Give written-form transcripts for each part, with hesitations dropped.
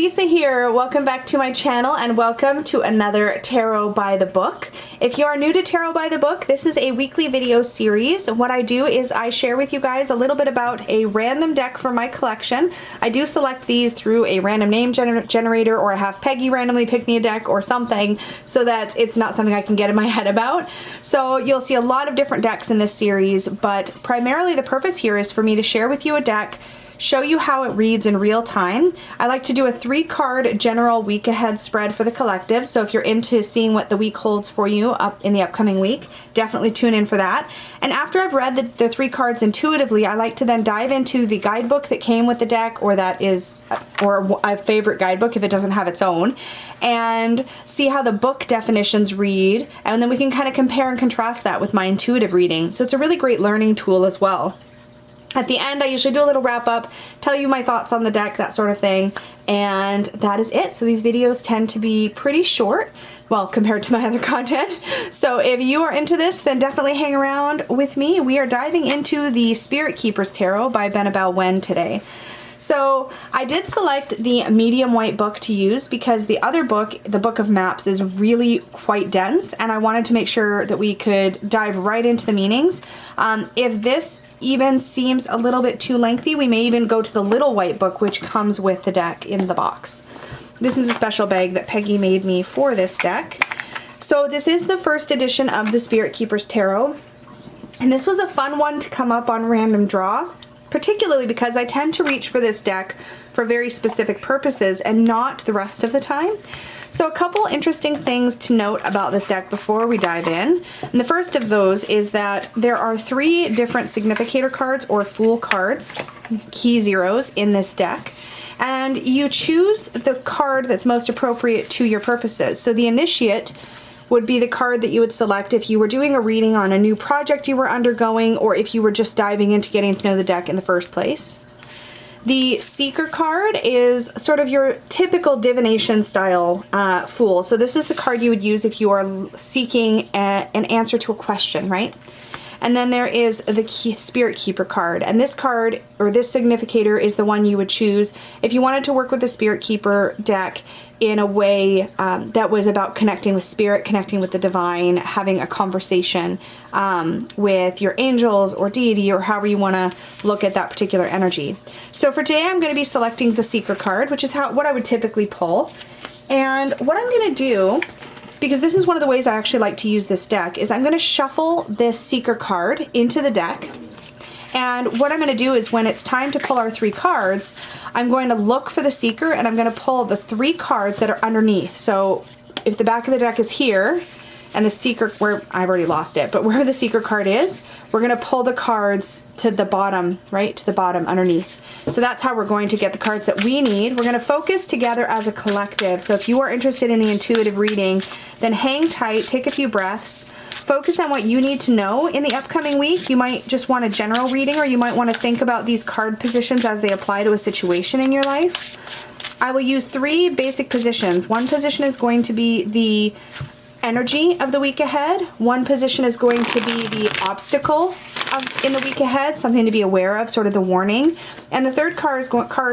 Lisa here. Welcome back to my channel and welcome to another Tarot by the Book. If you are new to Tarot by the Book, this is a weekly video series. What I do is I share with you guys a little bit about a random deck from my collection. I do select these through a random name generator, or I have Peggy randomly pick me a deck or something so that it's not something I can get in my head about. So you'll see a lot of different decks in this series, but primarily the purpose here is for me to share with you a deck, show you how it reads in real time. I like to do a 3-card general week ahead spread for the collective, so if you're into seeing what the week holds for you up in the upcoming week, definitely tune in for that. And after I've read the 3 cards intuitively, I like to then dive into the guidebook that came with the deck, or that is, or a favorite guidebook if it doesn't have its own, and see how the book definitions read, and then we can kind of compare and contrast that with my intuitive reading. So it's a really great learning tool as well. At the end, I usually do a little wrap up, tell you my thoughts on the deck, that sort of thing, and that is it. So these videos tend to be pretty short, well, compared to my other content. So if you are into this, then definitely hang around with me. We are diving into the Spirit Keepers Tarot by Benabel Wen today. So I did select the medium white book to use because the other book, the Book of Maps, is really quite dense, and I wanted to make sure that we could dive right into the meanings. If this even seems a little bit too lengthy, we may even go to the little white book, which comes with the deck in the box. This is a special bag that Peggy made me for this deck. So this is the first edition of the Spirit Keepers Tarot, and this was a fun one to come up on random draw, particularly because I tend to reach for this deck for very specific purposes and not the rest of the time. So a couple interesting things to note about this deck before we dive in. And the first of those is that there are 3 different significator cards, or fool cards, key zeros, in this deck. And you choose the card that's most appropriate to your purposes. So the Initiate would be the card that you would select if you were doing a reading on a new project you were undergoing, or if you were just diving into getting to know the deck in the first place. The Seeker card is sort of your typical divination style fool. So this is the card you would use if you are seeking an answer to a question, right? And then there is the Spirit Keeper card, and this card, or this significator, is the one you would choose if you wanted to work with the Spirit Keeper deck in a way that was about connecting with spirit, connecting with the divine, having a conversation with your angels or deity, or however you want to look at that particular energy. So for today, I'm going to be selecting the Seeker card, which is what I would typically pull. And what I'm going to do, because this is one of the ways I actually like to use this deck, is I'm going to shuffle this Seeker card into the deck. And what I'm going to do is, when it's time to pull our 3 cards, I'm going to look for the Seeker, and I'm going to pull the 3 cards that are underneath. So if the back of the deck is here, and the Seeker, where I've already lost it, but where the Seeker card is, we're going to pull the cards to the bottom, right, to the bottom underneath. So that's how we're going to get the cards that we need. We're going to focus together as a collective. So if you are interested in the intuitive reading, then hang tight, take a few breaths, focus on what you need to know in the upcoming week. You might just want a general reading, or you might want to think about these card positions as they apply to a situation in your life. I will use 3 basic positions. One position is going to be the energy of the week ahead. One position is going to be the obstacle in the week ahead, something to be aware of, sort of the warning. And the third card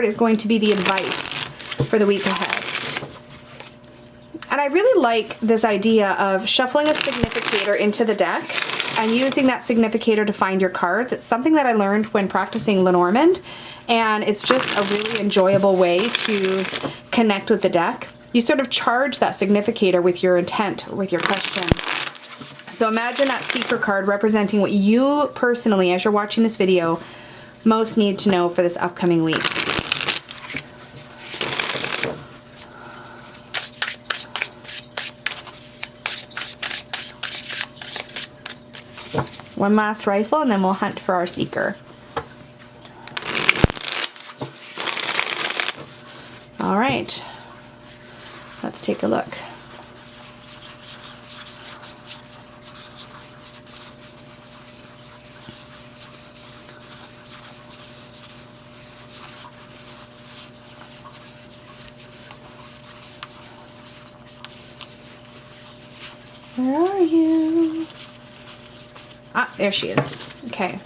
is going to be the advice for the week ahead. And I really like this idea of shuffling a significator into the deck and using that significator to find your cards. It's something that I learned when practicing Lenormand, and it's just a really enjoyable way to connect with the deck. You sort of charge that significator with your intent, with your question. So imagine that Seeker card representing what you personally, as you're watching this video, most need to know for this upcoming week. One last rifle, and then we'll hunt for our Seeker. All right, let's take a look. Where are you? Ah, there she is. Okay.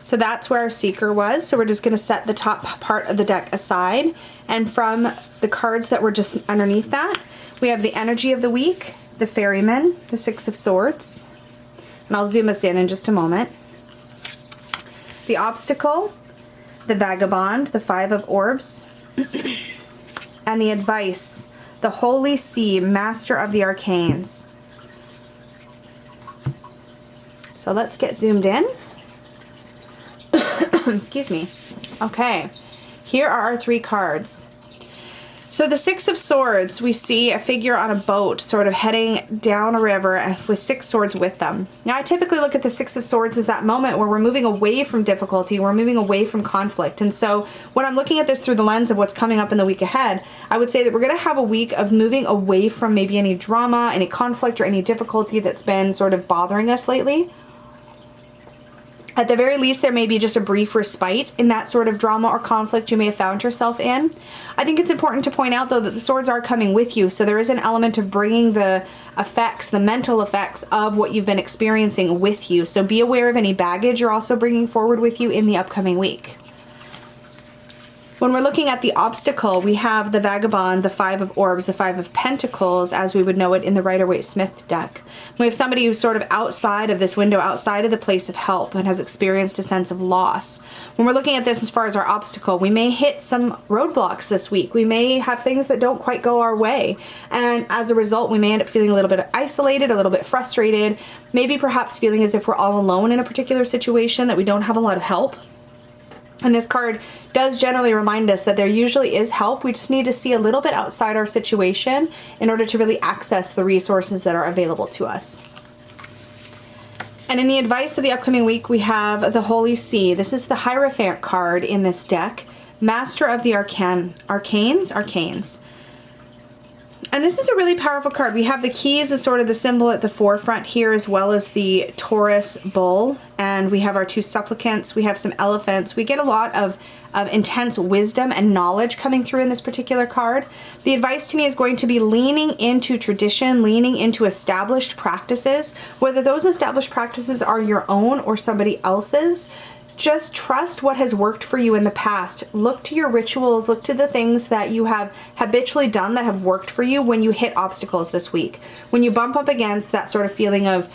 So So that's where our seeker was. So we're just going to set the top part of the deck aside. And from the cards that were just underneath that, we have the energy of the week, the ferryman, the Six of Swords, and I'll zoom us in just a moment. The obstacle, the vagabond, the Five of Orbs, and the advice, the Holy See, Master of the Arcanes. So let's get zoomed in. Excuse me. Okay, here are our three cards. So the Six of Swords, we see a figure on a boat sort of heading down a river with six swords with them. Now I typically look at the Six of Swords as that moment where we're moving away from difficulty, we're moving away from conflict. And so when I'm looking at this through the lens of what's coming up in the week ahead, I would say that we're going to have a week of moving away from maybe any drama, any conflict, or any difficulty that's been sort of bothering us lately. At the very least, there may be just a brief respite in that sort of drama or conflict you may have found yourself in. I think it's important to point out, though, that the swords are coming with you, so there is an element of bringing the effects, the mental effects of what you've been experiencing with you. So be aware of any baggage you're also bringing forward with you in the upcoming week. When we're looking at the obstacle, we have the vagabond, the Five of Orbs, the Five of Pentacles, as we would know it in the Rider-Waite-Smith deck. We have somebody who's sort of outside of this window, outside of the place of help, and has experienced a sense of loss. When we're looking at this as far as our obstacle, we may hit some roadblocks this week. We may have things that don't quite go our way. And as a result, we may end up feeling a little bit isolated, a little bit frustrated, maybe perhaps feeling as if we're all alone in a particular situation, that we don't have a lot of help. And this card does generally remind us that there usually is help. We just need to see a little bit outside our situation in order to really access the resources that are available to us. And in the advice of the upcoming week, we have the Holy See. This is the Hierophant card in this deck. Master of the Arcanes. And this is a really powerful card. We have the keys as sort of the symbol at the forefront here, as well as the Taurus bull. And we have our two supplicants. We have some elephants. We get a lot of intense wisdom and knowledge coming through in this particular card. The advice to me is going to be leaning into tradition, leaning into established practices, whether those established practices are your own or somebody else's. Just trust what has worked for you in the past. Look to your rituals, look to the things that you have habitually done that have worked for you when you hit obstacles this week. When you bump up against that sort of feeling of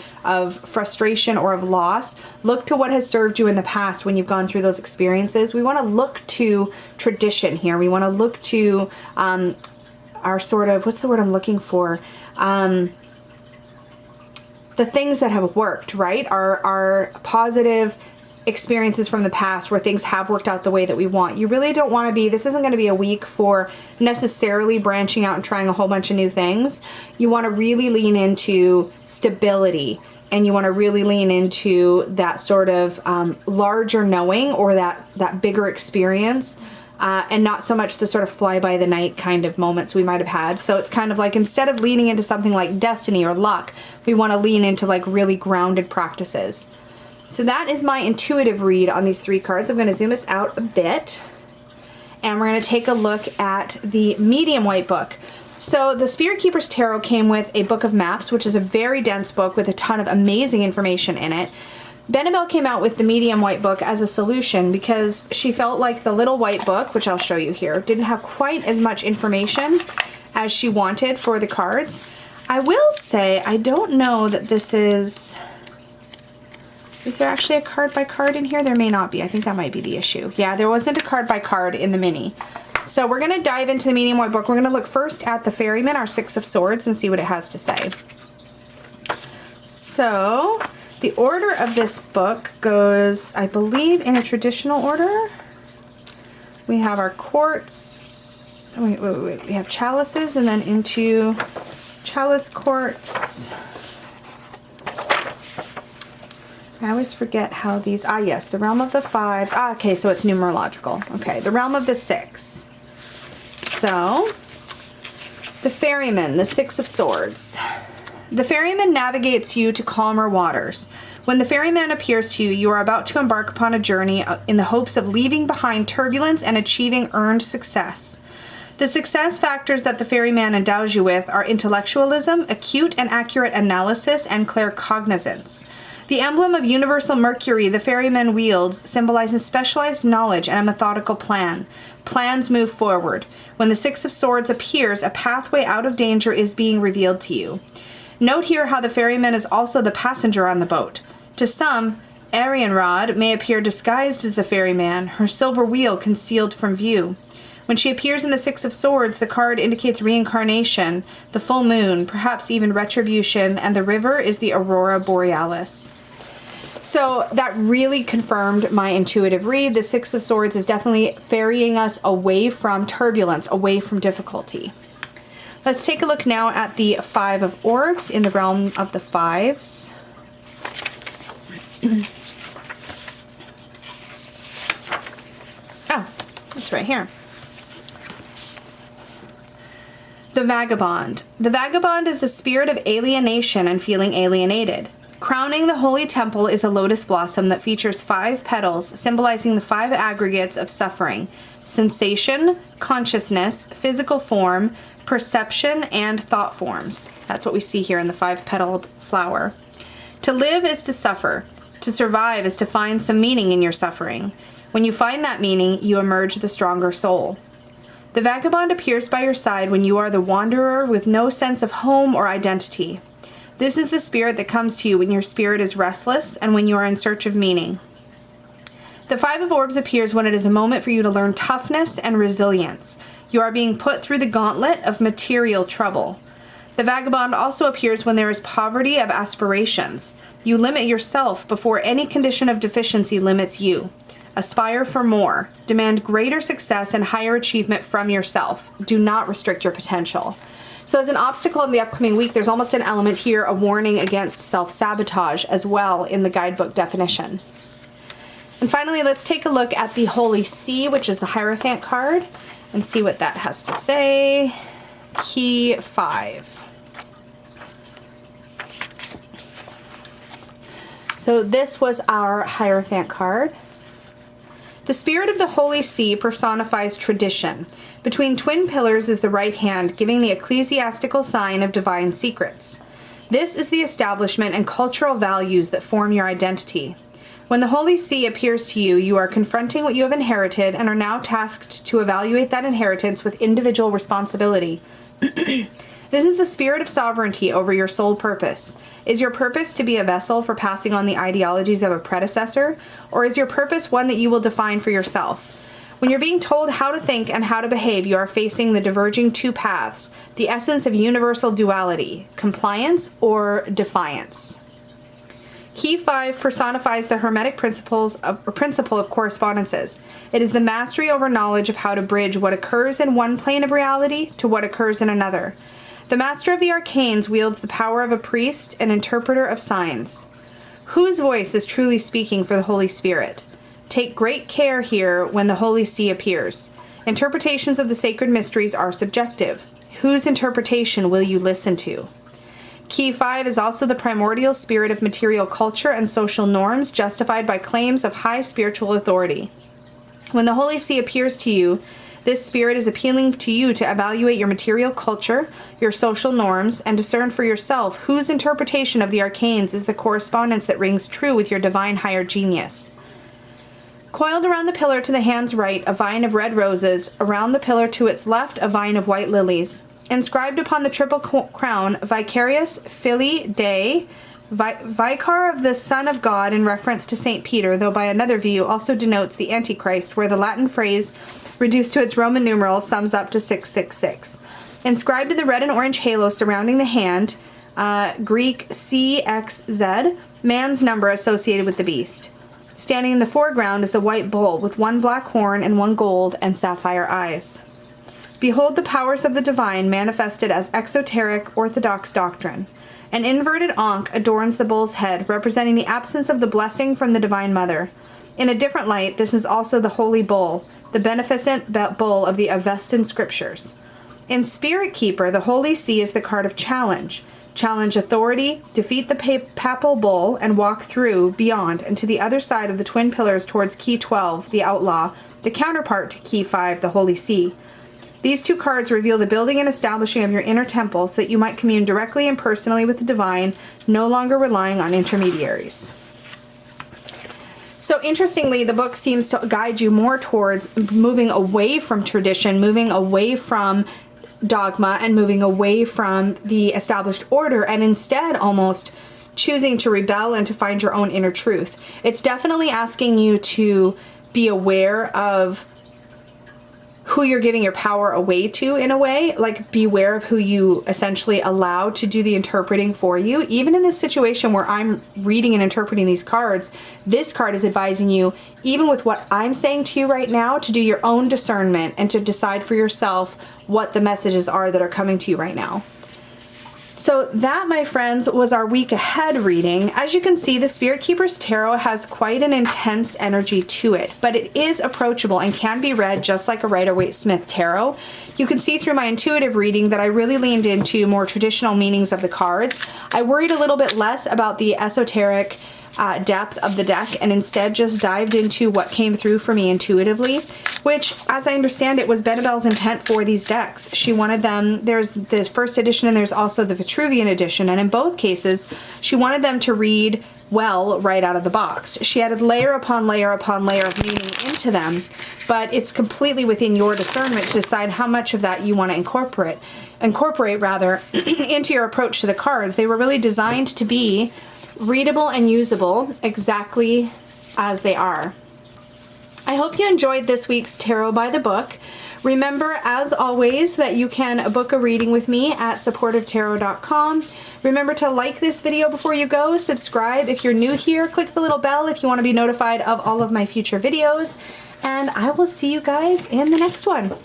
frustration or of loss, look to what has served you in the past when you've gone through those experiences. We want to look to tradition here. We want to look to our sort of, what's the word I'm looking for? The things that have worked, right? Our positive experiences from the past where things have worked out the way that we want. You really don't want to be, this isn't going to be a week for necessarily branching out and trying a whole bunch of new things. You want to really lean into stability, and you want to really lean into that sort of larger knowing, or that bigger experience, and not so much the sort of fly by the night kind of moments we might have had. So it's kind of like, instead of leaning into something like destiny or luck, we want to lean into like really grounded practices. So that is my intuitive read on these three cards. I'm going to zoom us out a bit, and we're going to take a look at the medium white book. So the Spirit Keepers Tarot came with a book of maps, which is a very dense book with a ton of amazing information in it. Benebell came out with the medium white book as a solution because she felt like the little white book, which I'll show you here, didn't have quite as much information as she wanted for the cards. I will say, I don't know that this is there actually a card by card in here? There may not be. I think that might be the issue. Yeah, there wasn't a card by card in the mini. So we're going to dive into the medium white book. We're going to look first at the Ferryman, our Six of Swords, and see what it has to say. So the order of this book goes, I believe, in a traditional order. We have our quartz. Wait. We have chalices, and then into chalice quartz. I always forget how these, yes, the realm of the fives. Okay, so it's numerological. Okay, the realm of the six. So, the Ferryman, the Six of Swords. The Ferryman navigates you to calmer waters. When the Ferryman appears to you, you are about to embark upon a journey in the hopes of leaving behind turbulence and achieving earned success. The success factors that the Ferryman endows you with are intellectualism, acute and accurate analysis, and claircognizance. The emblem of universal Mercury the ferryman wields symbolizes specialized knowledge and a methodical plan. Plans move forward. When the Six of Swords appears, a pathway out of danger is being revealed to you. Note here how the ferryman is also the passenger on the boat. To some, Arianrod may appear disguised as the ferryman, her silver wheel concealed from view. When she appears in the Six of Swords, the card indicates reincarnation, the full moon, perhaps even retribution, and the river is the Aurora Borealis. So that really confirmed my intuitive read. The Six of Swords is definitely ferrying us away from turbulence, away from difficulty. Let's take a look now at the Five of Orbs in the realm of the fives. Oh, it's right here. The Vagabond. The Vagabond is the spirit of alienation and feeling alienated. Crowning the holy temple is a lotus blossom that features 5 petals, symbolizing the 5 aggregates of suffering: sensation, consciousness, physical form, perception, and thought forms. That's what we see here in the 5-petaled flower. To live is to suffer. To survive is to find some meaning in your suffering. When you find that meaning, you emerge the stronger soul. The Vagabond appears by your side when you are the wanderer with no sense of home or identity. This is the spirit that comes to you when your spirit is restless and when you are in search of meaning. The Five of Orbs appears when it is a moment for you to learn toughness and resilience. You are being put through the gauntlet of material trouble. The Vagabond also appears when there is poverty of aspirations. You limit yourself before any condition of deficiency limits you. Aspire for more. Demand greater success and higher achievement from yourself. Do not restrict your potential. So as an obstacle in the upcoming week, there's almost an element here, a warning against self-sabotage as well in the guidebook definition. And finally, let's take a look at the Holy See, which is the Hierophant card, and see what that has to say. Key 5. So this was our Hierophant card. The spirit of the Holy See personifies tradition. Between twin pillars is the right hand, giving the ecclesiastical sign of divine secrets. This is the establishment and cultural values that form your identity. When the Holy See appears to you, you are confronting what you have inherited and are now tasked to evaluate that inheritance with individual responsibility. This is the spirit of sovereignty over your sole purpose. Is your purpose to be a vessel for passing on the ideologies of a predecessor, or is your purpose one that you will define for yourself? When you're being told how to think and how to behave, you are facing the diverging 2 paths, the essence of universal duality, compliance or defiance. Key 5 personifies the Hermetic principle of correspondences. It is the mastery over knowledge of how to bridge what occurs in one plane of reality to what occurs in another. The Master of the Arcanes wields the power of a priest and interpreter of signs. Whose voice is truly speaking for the Holy Spirit? Take great care here when the Holy See appears. Interpretations of the sacred mysteries are subjective. Whose interpretation will you listen to? Key 5 is also the primordial spirit of material culture and social norms justified by claims of high spiritual authority. When the Holy See appears to you, this spirit is appealing to you to evaluate your material culture, your social norms, and discern for yourself whose interpretation of the arcanes is the correspondence that rings true with your divine higher genius. Coiled around the pillar to the hand's right, a vine of red roses, around the pillar to its left, a vine of white lilies. Inscribed upon the triple crown, Vicarius Filii Dei, Vicar of the Son of God, in reference to St. Peter, though by another view also denotes the Antichrist, where the Latin phrase, reduced to its Roman numeral, sums up to 666. Inscribed in the red and orange halo surrounding the hand, Greek CXZ, man's number associated with the beast. Standing in the foreground is the white bull, with 1 black horn and 1 gold and sapphire eyes. Behold the powers of the divine manifested as exoteric orthodox doctrine. An inverted ankh adorns the bull's head, representing the absence of the blessing from the Divine Mother. In a different light, this is also the Holy Bull, the beneficent bull of the Avestan Scriptures. In Spirit Keeper, the Holy See is the card of challenge. Challenge authority, defeat the papal bull, and walk through, beyond, and to the other side of the twin pillars towards Key 12, the Outlaw, the counterpart to Key 5, the Holy See. These two cards reveal the building and establishing of your inner temple so that you might commune directly and personally with the divine, no longer relying on intermediaries. So interestingly, the book seems to guide you more towards moving away from tradition, moving away from dogma, and moving away from the established order, and instead almost choosing to rebel and to find your own inner truth. It's definitely asking you to be aware of who you're giving your power away to, in a way. Like, beware of who you essentially allow to do the interpreting for you. Even in this situation where I'm reading and interpreting these cards, this card is advising you, even with what I'm saying to you right now, to do your own discernment and to decide for yourself what the messages are that are coming to you right now. So that, my friends, was our week ahead reading. As you can see, the Spirit Keeper's Tarot has quite an intense energy to it, but it is approachable and can be read just like a Rider-Waite-Smith tarot. You can see through my intuitive reading that I really leaned into more traditional meanings of the cards. I worried a little bit less about the esoteric depth of the deck and instead just dived into what came through for me intuitively, which, as I understand it, was Bennabelle's intent for these decks. She wanted them, there's the first edition and there's also the Vitruvian edition, and in both cases she wanted them to read well right out of the box. She added layer upon layer upon layer of meaning into them, but it's completely within your discernment to decide how much of that you want to incorporate into your approach to the cards. They were really designed to be readable and usable exactly as they are. I hope you enjoyed this week's Tarot by the Book. Remember, as always, that you can book a reading with me at supportivetarot.com. Remember to like this video before you go, subscribe if you're new here, click the little bell if you want to be notified of all of my future videos, and I will see you guys in the next one.